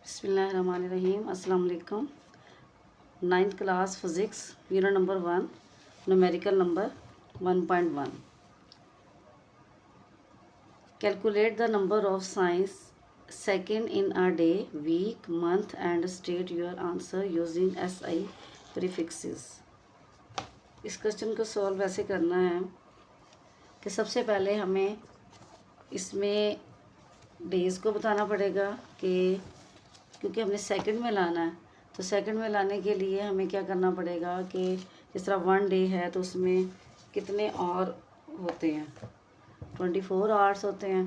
बिस्मिल्लाहिर्रहमानिर्रहीम। अस्सलाम वालेकुम। 9th class physics unit number 1 numerical number 1.1। Calculate the number of science second in a day, week, month and state your answer using SI prefixes. इस question को solve ऐसे करना है कि सबसे पहले हमें इसमें डेज़ को बताना पड़ेगा कि क्योंकि हमने सेकंड में लाना है, तो सेकंड में लाने के लिए हमें क्या करना पड़ेगा कि जिस तरह 1 डे है तो उसमें कितने और होते हैं, 24 आवर्स होते हैं,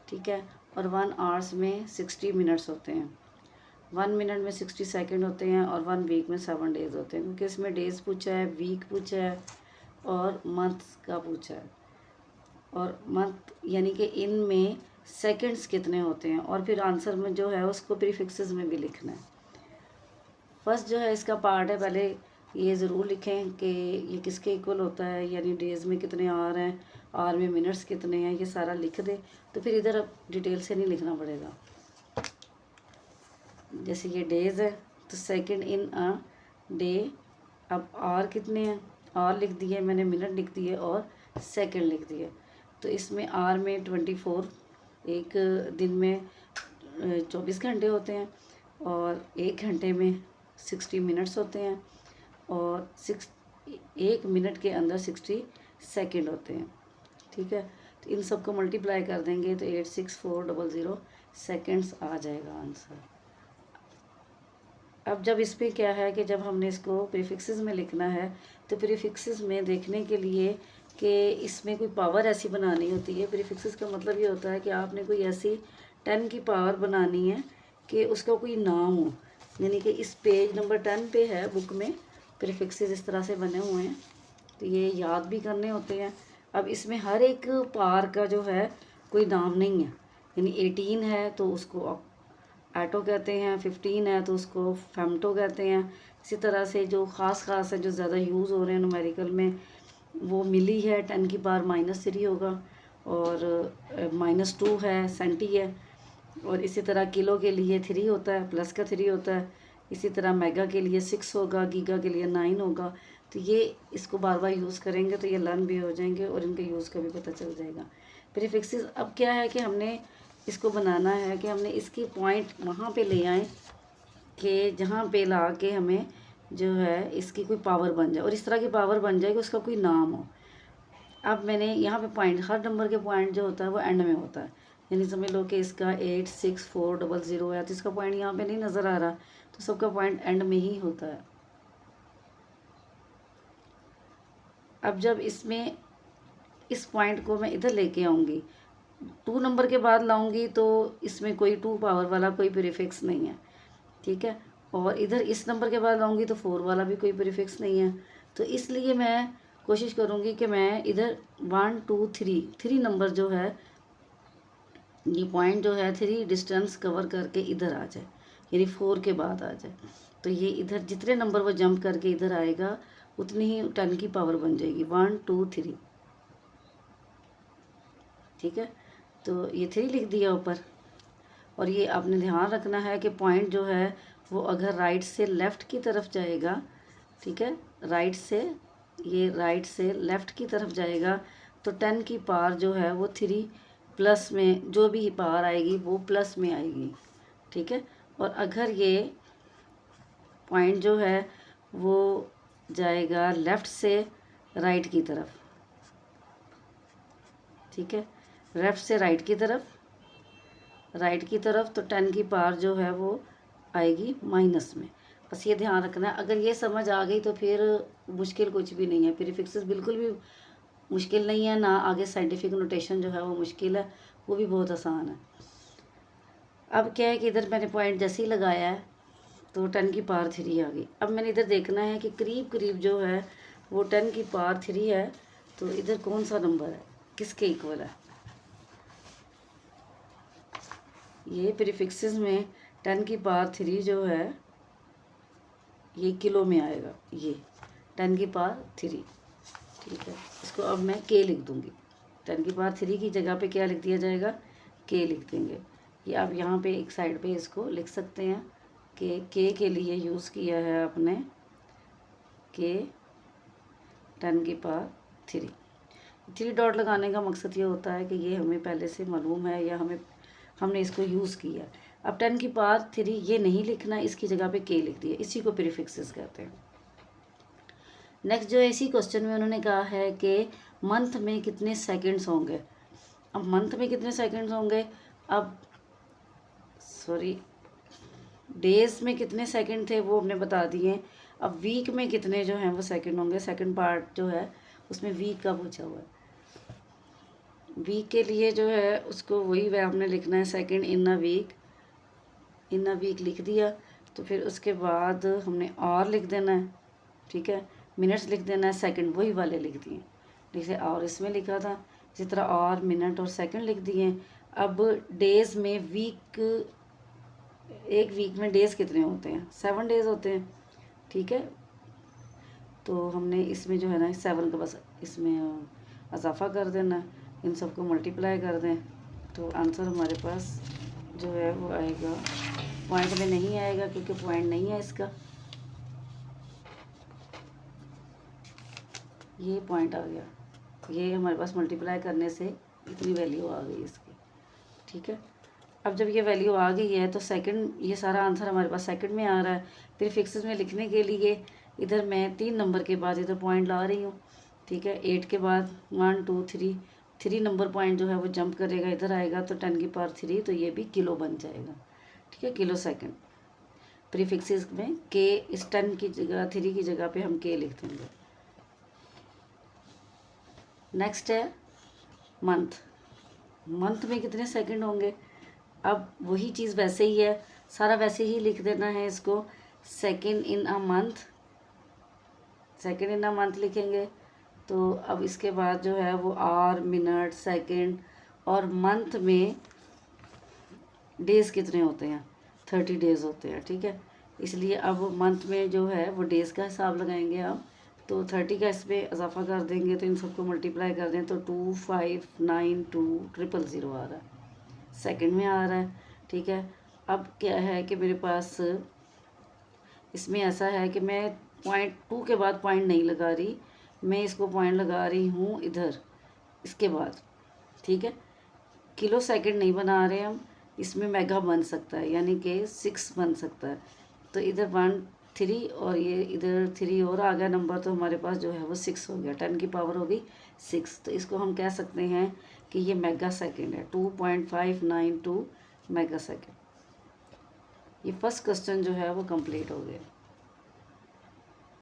ठीक है। और 1 आवर्स में 60 मिनट्स होते हैं, 1 मिनट में 60 सेकंड होते हैं, और 1 वीक में 7 डेज़ होते हैं। क्योंकि इसमें डेज़ पूछा है, वीक पूछा है और मंथ का पूछा है, और मंथ यानी कि इनमें सेकंड्स कितने होते हैं, और फिर आंसर में जो है उसको प्रीफिक्सेस में भी लिखना है। फर्स्ट जो है इसका पार्ट है, पहले ये ज़रूर लिखें कि ये किसके इक्वल होता है, यानी डेज़ में कितने आवर हैं, आवर में मिनट्स कितने हैं, ये सारा लिख दे। तो फिर इधर अब डिटेल से नहीं लिखना पड़ेगा। जैसे ये डेज़ है तो सेकंड इन अ डे, अब आवर कितने हैं, आवर लिख दिए मैंने, मिनट लिख दिए और सेकंड लिख दिए। तो इसमें आवर में 24, एक दिन में 24 घंटे होते हैं, और 1 घंटे में 60 मिनट्स होते हैं, और 1 मिनट के अंदर 60 सेकंड होते हैं, ठीक है। तो इन सब को मल्टीप्लाई कर देंगे तो 86400 सेकंड्स आ जाएगा आंसर। अब जब इस पर क्या है कि जब हमने इसको प्रीफिक्सेस में लिखना है, तो प्रीफिक्सेस में देखने के लिए कि इसमें कोई पावर ऐसी बनानी होती है। प्रीफिक्सेस का मतलब ये होता है कि आपने कोई ऐसी 10 की पावर बनानी है कि उसका कोई नाम हो, यानी कि इस पेज नंबर 10 पे है बुक में, प्रीफिक्सेस इस तरह से बने हुए हैं, तो ये याद भी करने होते हैं। अब इसमें हर एक पावर का जो है कोई नाम नहीं है, यानी 18 है तो उसको एटो कहते हैं, 15 है तो उसको फेमटो कहते हैं। इसी तरह से जो ख़ास है, जो ज़्यादा यूज़ हो रहे हैं न्यूमेरिकल में, वो मिली है 10 की पावर -3 होगा, और -2 है, सेंटी है। और इसी तरह किलो के लिए 3 होता है, प्लस का 3 होता है। इसी तरह मेगा के लिए 6 होगा, गीगा के लिए 9 होगा। तो ये इसको बार बार यूज़ करेंगे तो ये लर्न भी हो जाएंगे और इनके यूज़ का भी पता चल जाएगा। प्रीफिक्सेस अब क्या है कि हमने इसको बनाना है कि हमने इसकी पॉइंट वहाँ पे ले आएँ कि जहाँ पे ला के हमें जो है इसकी कोई पावर बन जाए, और इस तरह की पावर बन जाए कि उसका कोई नाम हो। अब मैंने यहाँ पे पॉइंट, हर नंबर के पॉइंट जो होता है वो एंड में होता है, यानी समझ लो कि इसका 86400 है तो इसका पॉइंट यहाँ पे नहीं नज़र आ रहा, तो सबका पॉइंट एंड में ही होता है। अब जब इसमें इस पॉइंट को मैं इधर लेके आऊँगी, 2 नंबर के बाद लाऊंगी तो इसमें कोई 2 पावर वाला कोई प्रीफिक्स नहीं है, ठीक है। और इधर इस नंबर के बाद लाऊंगी तो 4 वाला भी कोई प्रीफिक्स नहीं है। तो इसलिए मैं कोशिश करूंगी कि मैं इधर 1 2 3 नंबर जो है, ये पॉइंट जो है 3 डिस्टेंस कवर करके इधर आ जाए, यानी 4 के बाद आ जाए। तो ये इधर जितने नंबर वो जंप करके इधर आएगा उतनी ही 10 की पावर बन जाएगी, 1 2 3, ठीक है। तो ये 3 लिख दिया ऊपर। और ये आपने ध्यान रखना है कि पॉइंट जो है वो अगर राइट से लेफ़्ट की तरफ जाएगा, ठीक है, राइट से लेफ़्ट की तरफ जाएगा तो 10 की पावर जो है वो 3 प्लस में, जो भी पावर आएगी वो प्लस में आएगी, ठीक है। और अगर ये पॉइंट जो है वो जाएगा लेफ़्ट से राइट की तरफ, ठीक है, लेफ़्ट से राइट की तरफ, तो 10 की पावर जो है वो आएगी माइनस में। बस ये ध्यान रखना है। अगर ये समझ आ गई तो फिर मुश्किल कुछ भी नहीं है। प्रीफिक्सेस बिल्कुल भी मुश्किल नहीं है, ना आगे साइंटिफिक नोटेशन जो है वो मुश्किल है, वो भी बहुत आसान है। अब क्या है कि इधर मैंने पॉइंट जैसे ही लगाया है तो 10 की पावर 3 आ गई। अब मैंने इधर देखना है कि करीब करीब जो है वो 10 की पावर 3 है, तो इधर कौन सा नंबर है, किसके इक्वल है। ये प्रीफिक्सेस में 10 की पावर 3 जो है ये किलो में आएगा, ये 10 की पावर 3, ठीक है। इसको अब मैं के लिख दूंगी, 10 की पावर 3 की जगह पे क्या लिख दिया जाएगा, के लिख देंगे। ये आप यहाँ पे एक साइड पे इसको लिख सकते हैं कि के लिए यूज़ किया है आपने के 10⁻³ 3 डॉट लगाने का मकसद ये होता है कि ये हमें पहले से मालूम है या हमने इसको यूज़ किया। अब 10⁻³ ये नहीं लिखना, इसकी जगह पे के लिख दिया, इसी को प्रीफिक्सेस कहते हैं। नेक्स्ट जो है इसी क्वेश्चन में उन्होंने कहा है कि मंथ में कितने सेकंड्स होंगे। अब मंथ में कितने सेकंड्स होंगे, अब सॉरी डेज में कितने सेकंड थे वो हमने बता दिए। अब वीक में कितने जो हैं वो सेकंड होंगे, सेकंड पार्ट जो है उसमें वीक का पूछा हुआ है। वीक के लिए जो है उसको वही वह हमने लिखना है सेकंड इन अ वीक लिख दिया। तो फिर उसके बाद हमने और लिख देना है, ठीक है, मिनट्स लिख देना है, सेकंड वही वाले लिख दिए जैसे और इसमें लिखा था, इसी तरह और मिनट और सेकंड लिख दिए। अब डेज़ में एक वीक में डेज़ कितने होते हैं, 7 डेज़ होते हैं, ठीक है। तो हमने इसमें जो है ना 7 का बस इसमें इजाफा कर देना, इन सबको मल्टीप्लाई कर दें तो आंसर हमारे पास जो है वो आएगा, पॉइंट में नहीं आएगा क्योंकि पॉइंट नहीं है इसका, ये पॉइंट आ गया, ये हमारे पास मल्टीप्लाई करने से इतनी वैल्यू आ गई इसकी, ठीक है। अब जब ये वैल्यू आ गई है तो सेकंड, ये सारा आंसर हमारे पास सेकंड में आ रहा है। फिर फिक्सेस में लिखने के लिए इधर मैं 3 नंबर के बाद इधर पॉइंट ला रही हूँ, ठीक है। 8 के बाद 1 2 3 नंबर पॉइंट जो है वो जंप करेगा, इधर आएगा तो 10⁻³ तो ये भी किलो बन जाएगा, ठीक है, किलो सेकंड। प्रीफिक्सेस में के, इस 10 की जगह 3 की जगह पे हम के लिख देंगे। नेक्स्ट है मंथ में कितने सेकंड होंगे। अब वही चीज़ वैसे ही है, सारा वैसे ही लिख देना है इसको, सेकंड इन अ मंथ लिखेंगे। तो अब इसके बाद जो है वो आवर, मिनट, सेकंड और मंथ में डेज़ कितने होते हैं, 30 डेज़ होते हैं, ठीक है। इसलिए अब मंथ में जो है वो डेज़ का हिसाब लगाएंगे आप, तो 30 का इस पर इजाफा कर देंगे तो इन सबको मल्टीप्लाई कर दें तो 25920000 आ रहा है, सेकंड में आ रहा है, ठीक है। अब क्या है कि मेरे पास इसमें ऐसा है कि मैं पॉइंट 2 के बाद पॉइंट नहीं लगा रही, मैं इसको पॉइंट लगा रही हूँ इधर इसके बाद, ठीक है। किलो सेकंड नहीं बना रहे हम, इसमें मेगा बन सकता है यानी कि 6 बन सकता है। तो इधर 1 3 और ये इधर 3 और आ गया नंबर, तो हमारे पास जो है वो 6 हो गया, 10 की पावर हो गई 6। तो इसको हम कह सकते हैं कि ये मेगा सेकंड है, 2.592 मेगा सेकंड। ये फर्स्ट क्वेश्चन जो है वो कंप्लीट हो गया।